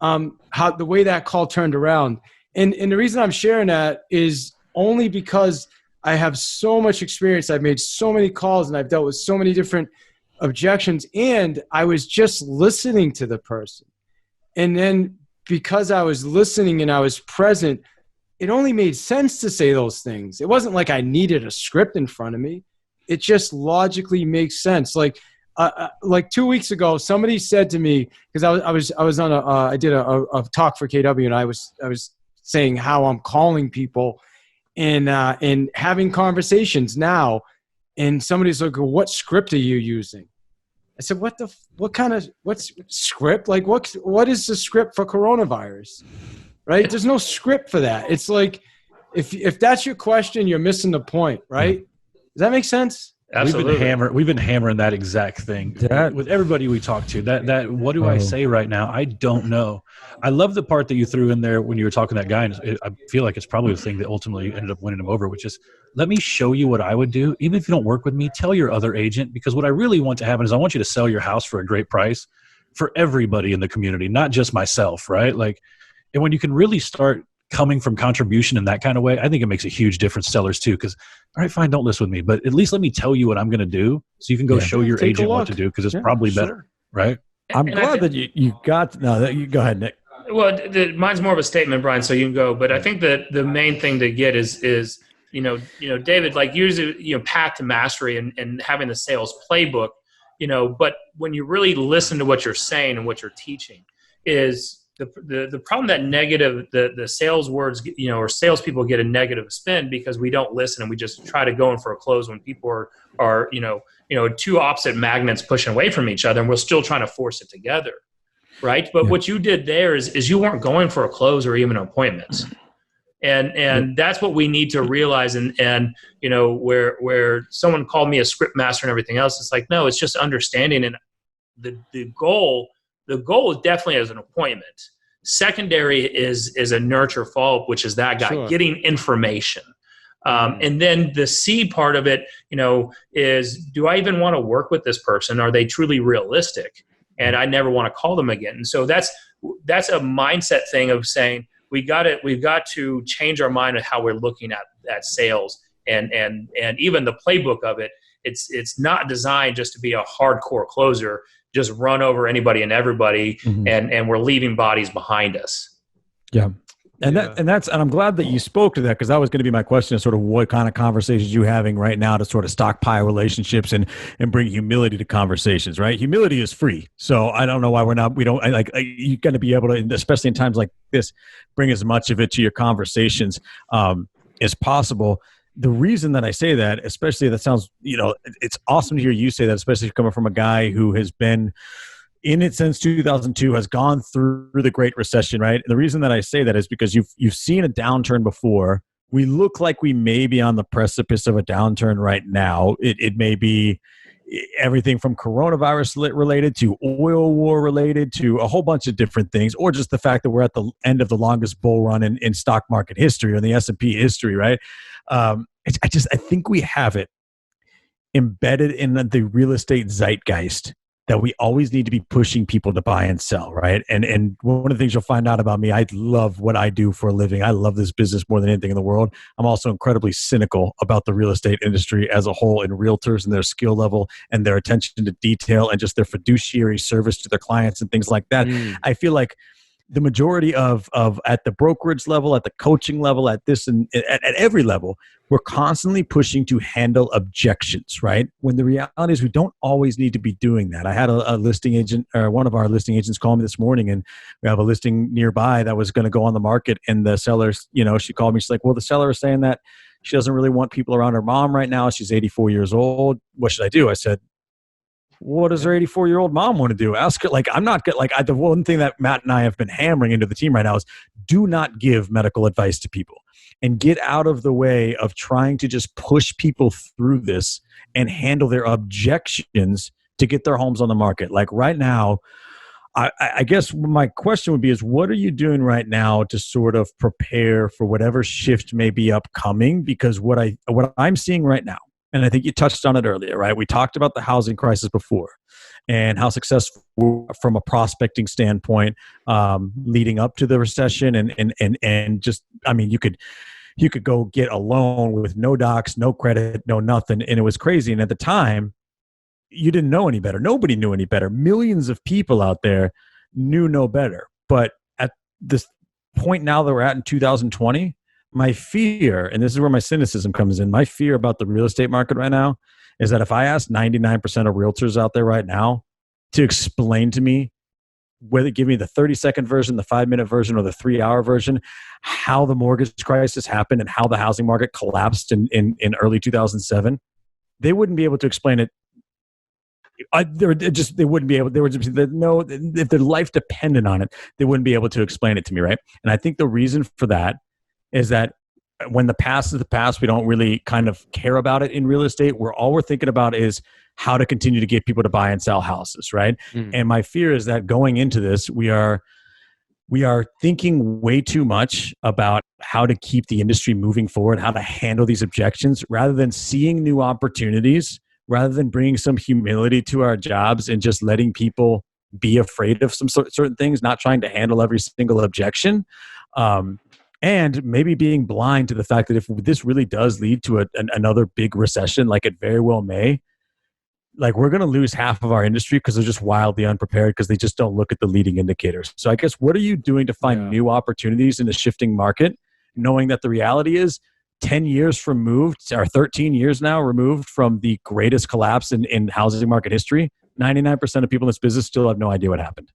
how the way that call turned around. And the reason I'm sharing that is only because I have so much experience. I've made so many calls and I've dealt with so many different objections, and I was just listening to the person. And then because I was listening and I was present, it only made sense to say those things. It wasn't like I needed a script in front of me. It just logically makes sense. Like 2 weeks ago, somebody said to me, because I was on I did a talk for KW, and I was saying how I'm calling people and having conversations now, and somebody's like, "What script are you using?" I said, what's script? Like, what is the script for coronavirus? Right? There's no script for that. It's like, if that's your question, you're missing the point, right? Does that make sense? Absolutely. We've been hammering that exact thing with everybody we talk to. That what do I say right now? I don't know. I love the part that you threw in there when you were talking to that guy, and I feel like it's probably the thing that ultimately ended up winning him over, which is, let me show you what I would do. Even if you don't work with me, tell your other agent, because what I really want to happen is I want you to sell your house for a great price for everybody in the community, not just myself, right? Like, and when you can really start coming from contribution in that kind of way, I think it makes a huge difference to sellers too. Because, all right, fine, don't list with me, but at least let me tell you what I'm going to do, so you can go show your agent what to do, because it's probably better, right? I'm glad that you got. No, you go ahead, Nick. Well, mine's more of a statement, Brian, so you can go. But I think that the main thing to get is David, like, usually, path to mastery and having the sales playbook, but when you really listen to what you're saying and what you're teaching, is the problem that negative, the sales words, or salespeople get a negative spin because we don't listen, and we just try to go in for a close when people are two opposite magnets pushing away from each other, and we're still trying to force it together. Right. But what you did there is you weren't going for a close or even appointments. And that's what we need to realize. And where someone called me a script master and everything else, it's like, no, it's just understanding. And the goal is definitely as an appointment. Secondary is a nurture follow-up, which is that guy getting information. And then the C part of it, is, do I even want to work with this person? Are they truly realistic? And I never want to call them again. And so that's a mindset thing of saying we've got to change our mind of how we're looking at sales, and even the playbook of it. It's not designed just to be a hardcore closer, just run over anybody and everybody, and we're leaving bodies behind us. Yeah. And I'm glad that you spoke to that, because that was going to be my question, sort of what kind of conversations you're having right now to sort of stockpile relationships and bring humility to conversations, right? Humility is free. So I don't know why you're going to be able to, especially in times like this, bring as much of it to your conversations as possible. The reason that I say that, especially that sounds, it's awesome to hear you say that, especially coming from a guy who has been in it since 2002, has gone through the Great Recession, right? And the reason that I say that is because you've seen a downturn before. We look like we may be on the precipice of a downturn right now. It may be everything from coronavirus related to oil war related to a whole bunch of different things, or just the fact that we're at the end of the longest bull run in stock market history, or the S&P history, right? I think we have it embedded in the real estate zeitgeist that we always need to be pushing people to buy and sell, right? And one of the things you'll find out about me, I love what I do for a living. I love this business more than anything in the world. I'm also incredibly cynical about the real estate industry as a whole, and realtors and their skill level and their attention to detail and just their fiduciary service to their clients and things like that. I feel like the majority of at the brokerage level, at the coaching level, at this and at every level, we're constantly pushing to handle objections, right? When the reality is we don't always need to be doing that. I had a listing agent, or one of our listing agents, call me this morning, and we have a listing nearby that was going to go on the market, and the seller, she called me. She's like, well, the seller is saying that she doesn't really want people around her mom right now. She's 84 years old. What should I do? I said, what does her 84-year-old mom want to do? Ask her. Like, I'm not good. Like, the one thing that Matt and I have been hammering into the team right now is do not give medical advice to people, and get out of the way of trying to just push people through this and handle their objections to get their homes on the market. Like right now, I guess my question would be is, what are you doing right now to sort of prepare for whatever shift may be upcoming? Because what I'm seeing right now, and I think you touched on it earlier, right? We talked about the housing crisis before and how successful from a prospecting standpoint leading up to the recession, and just, I mean, you could go get a loan with no docs, no credit, no nothing, and it was crazy. And at the time, you didn't know any better. Nobody knew any better. Millions of people out there knew no better. But at this point now that we're at in 2020, My fear, and this is where my cynicism comes in, my fear about the real estate market right now is that if I ask 99% of realtors out there right now to explain to me, whether give me the 30-second version, the 5-minute version, or the 3-hour version, how the mortgage crisis happened and how the housing market collapsed in early 2007, they wouldn't be able to explain it. They wouldn't be able. They would just no. If their life depended on it, they wouldn't be able to explain it to me, right? And I think the reason for that is that when the past is the past, we don't really kind of care about it in real estate. All we're thinking about is how to continue to get people to buy and sell houses, right? And my fear is that going into this, we are thinking way too much about how to keep the industry moving forward, how to handle these objections, rather than seeing new opportunities, rather than bringing some humility to our jobs and just letting people be afraid of some certain things, not trying to handle every single objection. And maybe being blind to the fact that if this really does lead to another big recession, like it very well may, like we're going to lose half of our industry because they're just wildly unprepared because they just don't look at the leading indicators. So I guess, what are you doing to find new opportunities in a shifting market, knowing that the reality is 10 years removed, or 13 years now removed from the greatest collapse in housing market history, 99% of people in this business still have no idea what happened.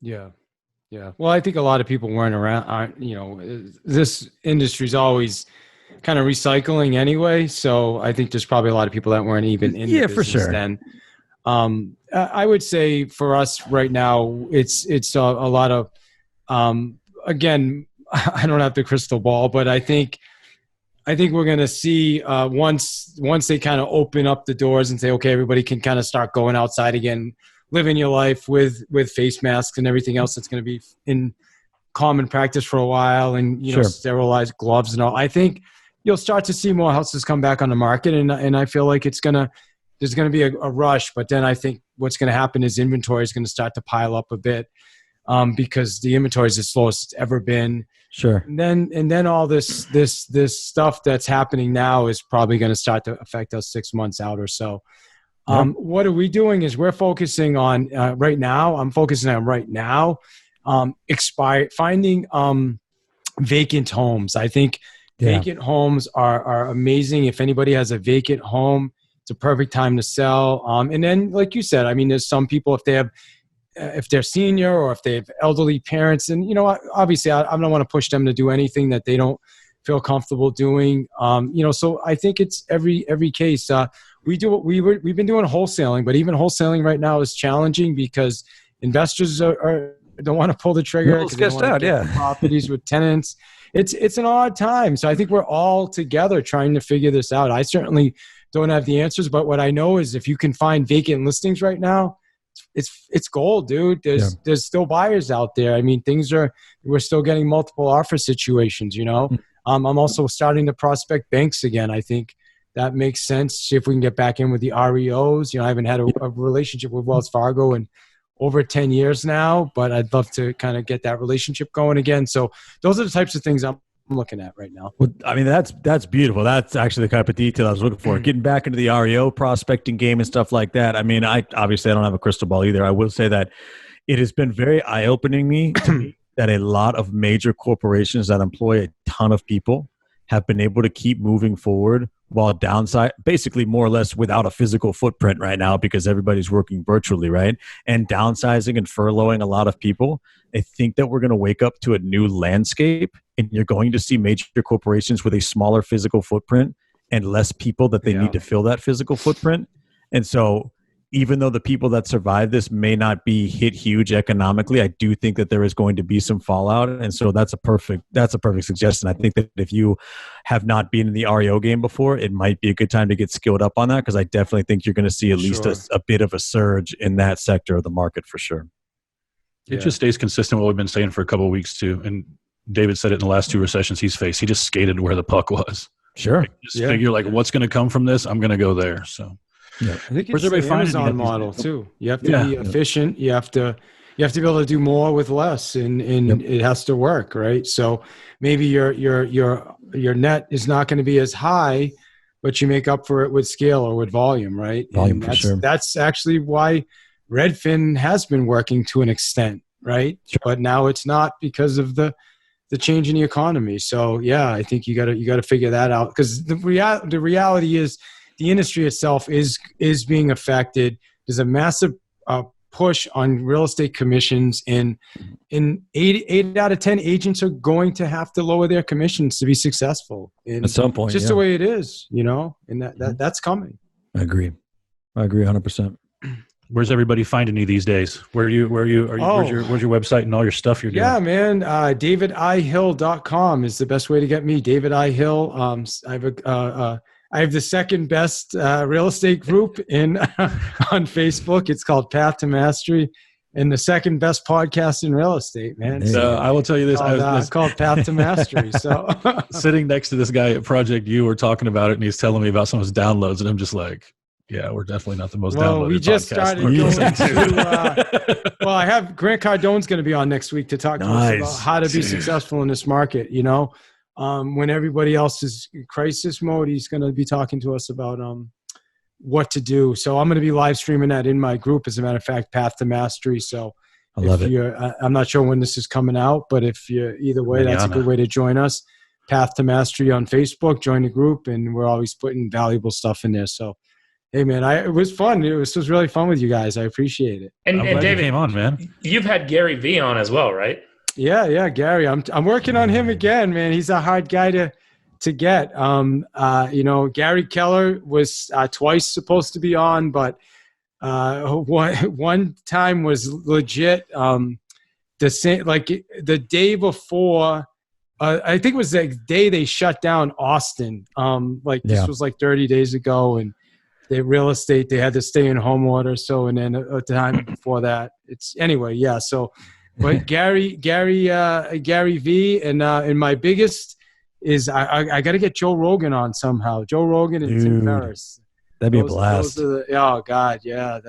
Yeah. Yeah. Well, I think a lot of people weren't around, this industry's always kind of recycling anyway. So I think there's probably a lot of people that weren't even in the business for sure. then. I would say for us right now, it's a lot of, again, I don't have the crystal ball, but I think we're going to see once they kind of open up the doors and say, okay, everybody can kind of start going outside again, living your life with face masks and everything else that's going to be in common practice for a while, and sterilized gloves and all. I think you'll start to see more houses come back on the market, and I feel like there's going to be a rush. But then I think what's going to happen is inventory is going to start to pile up a bit because the inventory is the slowest it's ever been. Sure. And then all this stuff that's happening now is probably going to start to affect us 6 months out or so. What are we doing is we're focusing on right now. I'm focusing on right now, finding vacant homes. I think vacant homes are amazing. If anybody has a vacant home, it's a perfect time to sell. And then, like you said, I mean, there's some people, if they're senior or if they have elderly parents, and obviously I don't want to push them to do anything that they don't feel comfortable doing. So I think it's every case. We've been doing wholesaling, but even wholesaling right now is challenging because investors don't want to pull the trigger. Stressed out, properties with tenants. It's an odd time. So I think we're all together trying to figure this out. I certainly don't have the answers, but what I know is if you can find vacant listings right now, it's gold, dude. There's still buyers out there. I mean, we're still getting multiple offer situations, I'm also starting to prospect banks again. I think that makes sense. See if we can get back in with the REOs. I haven't had a relationship with Wells Fargo in over 10 years now, but I'd love to kind of get that relationship going again. So those are the types of things I'm looking at right now. Well, I mean, that's beautiful. That's actually the type of detail I was looking for. Getting back into the REO prospecting game and stuff like that. I mean, I don't have a crystal ball either. I will say that it has been very eye-opening to me that a lot of major corporations that employ a ton of people have been able to keep moving forward while basically more or less without a physical footprint right now because everybody's working virtually, right? And downsizing and furloughing a lot of people. I think that we're going to wake up to a new landscape, and you're going to see major corporations with a smaller physical footprint and less people that they need to fill that physical footprint. And so even though the people that survive this may not be hit huge economically, I do think that there is going to be some fallout. And so that's a perfect suggestion. I think that if you have not been in the REO game before, it might be a good time to get skilled up on that, because I definitely think you're going to see at least a bit of a surge in that sector of the market for sure. It just stays consistent with what we've been saying for a couple of weeks too. And David said it in the last 2 recessions he's faced. He just skated where the puck was. Sure. Figure what's going to come from this? I'm going to go there. So. Yeah. I think it's the Amazon model too. You have to be efficient. You have to be able to do more with less, and it has to work, right? So maybe your net is not going to be as high, but you make up for it with scale or with volume, right? Volume, for sure. That's actually why Redfin has been working to an extent, right? Sure. But now it's not because of the the change in the economy. So yeah, I think you got to figure that out, because the reality is the industry itself is being affected. There's a massive push on real estate commissions, and 8 out of 10 agents are going to have to lower their commissions to be successful. And at some point, just the way it is, and that's coming. I agree 100%. Where's everybody finding you these days? Where's your website and all your stuff you're doing? Yeah, man. DavidIHill.com is the best way to get me. David I. Hill. I have the second best real estate group on Facebook. It's called Path to Mastery, and the second best podcast in real estate, man. So I will tell you this. It's called Path to Mastery. So sitting next to this guy at Project U, we're talking about it, and he's telling me about some of his downloads, and I'm just like, yeah, we're definitely not the most downloaded we just podcast. Started going to, I have Grant Cardone's going to be on next week to talk to us about how to be successful in this market. When everybody else is in crisis mode, he's going to be talking to us about what to do. So I'm going to be live streaming that in my group, as a matter of fact, Path to Mastery. So I love it. I'm not sure when this is coming out, but if you're either way, that's a good way to join us. Path to Mastery on Facebook, join the group, and we're always putting valuable stuff in there. So, hey, man, it was fun. It was really fun with you guys. I appreciate it. And David, came on, man. You've had Gary V on as well, right? Yeah, Gary. I'm working on him again, man. He's a hard guy to get. Gary Keller was twice supposed to be on, but one time was legit. The same, like the day before. I think it was the day they shut down Austin. This was like 30 days ago, and the real estate, they had to stay in home order. So, and then a time before that, So, but Gary V, and my biggest is I got to get Joe Rogan on somehow. Joe Rogan and Tim Ferriss. That'd be a blast. Oh God, yeah.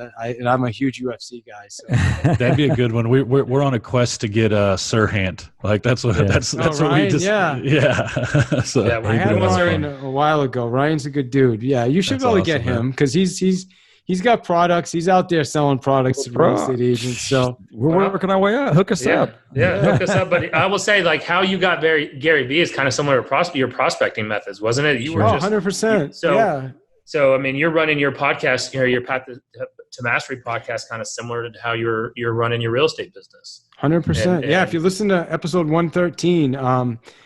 I'm a huge UFC guy, so that'd be a good one. We're on a quest to get Sirhan. Like that's what Ryan, we just So I had Ryan a while ago. Ryan's a good dude. Yeah, you should really get him, because he's got products. He's out there selling products to real estate agents. So we're working our way up. Hook us up. Yeah, hook us up. But I will say, like, how you got Gary V is kind of similar to your prospecting methods, wasn't it? You were 100%. So, I mean, you're running your podcast, your Path to Mastery podcast, kind of similar to how you're running your real estate business. 100%. Yeah, if you listen to episode 113,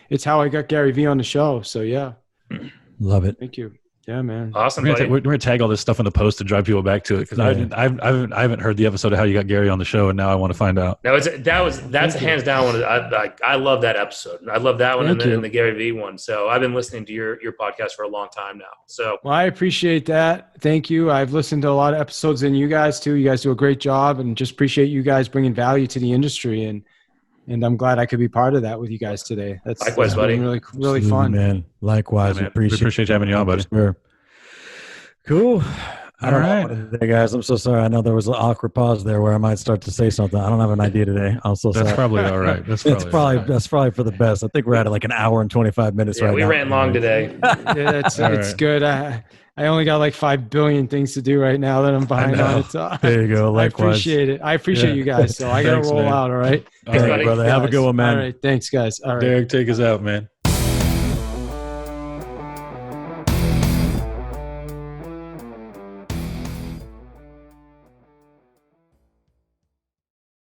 it's how I got Gary V on the show. So, yeah. Love it. Thank you. Yeah, man. Awesome. We're gonna tag all this stuff in the post to drive people back to it, because I haven't heard the episode of how you got Gary on the show, and now I want to find out. That's hands down one. I love that episode. I love that one and the Gary V one. So I've been listening to your podcast for a long time now. So I appreciate that. Thank you. I've listened to a lot of episodes, and you guys too. You guys do a great job, and just appreciate you guys bringing value to the industry. And I'm glad I could be part of that with you guys today. Likewise, buddy. Really, really fun, man. Likewise, we appreciate having you on, buddy. Sure. Cool. All right, today, guys. I'm so sorry. I know there was an awkward pause there where I might start to say something. I don't have an idea today. I'm so sorry. That's probably all right. That's probably for the best. I think we're at like an hour and 25 minutes right now. We ran long today. It's good. I only got like 5 billion things to do right now that I'm behind on it. There you go. Likewise. I appreciate it. I appreciate you guys. So I got to roll out. All right. All right, brother. Have a good one, man. All right. Thanks, guys. All right. Derek, take us out, man.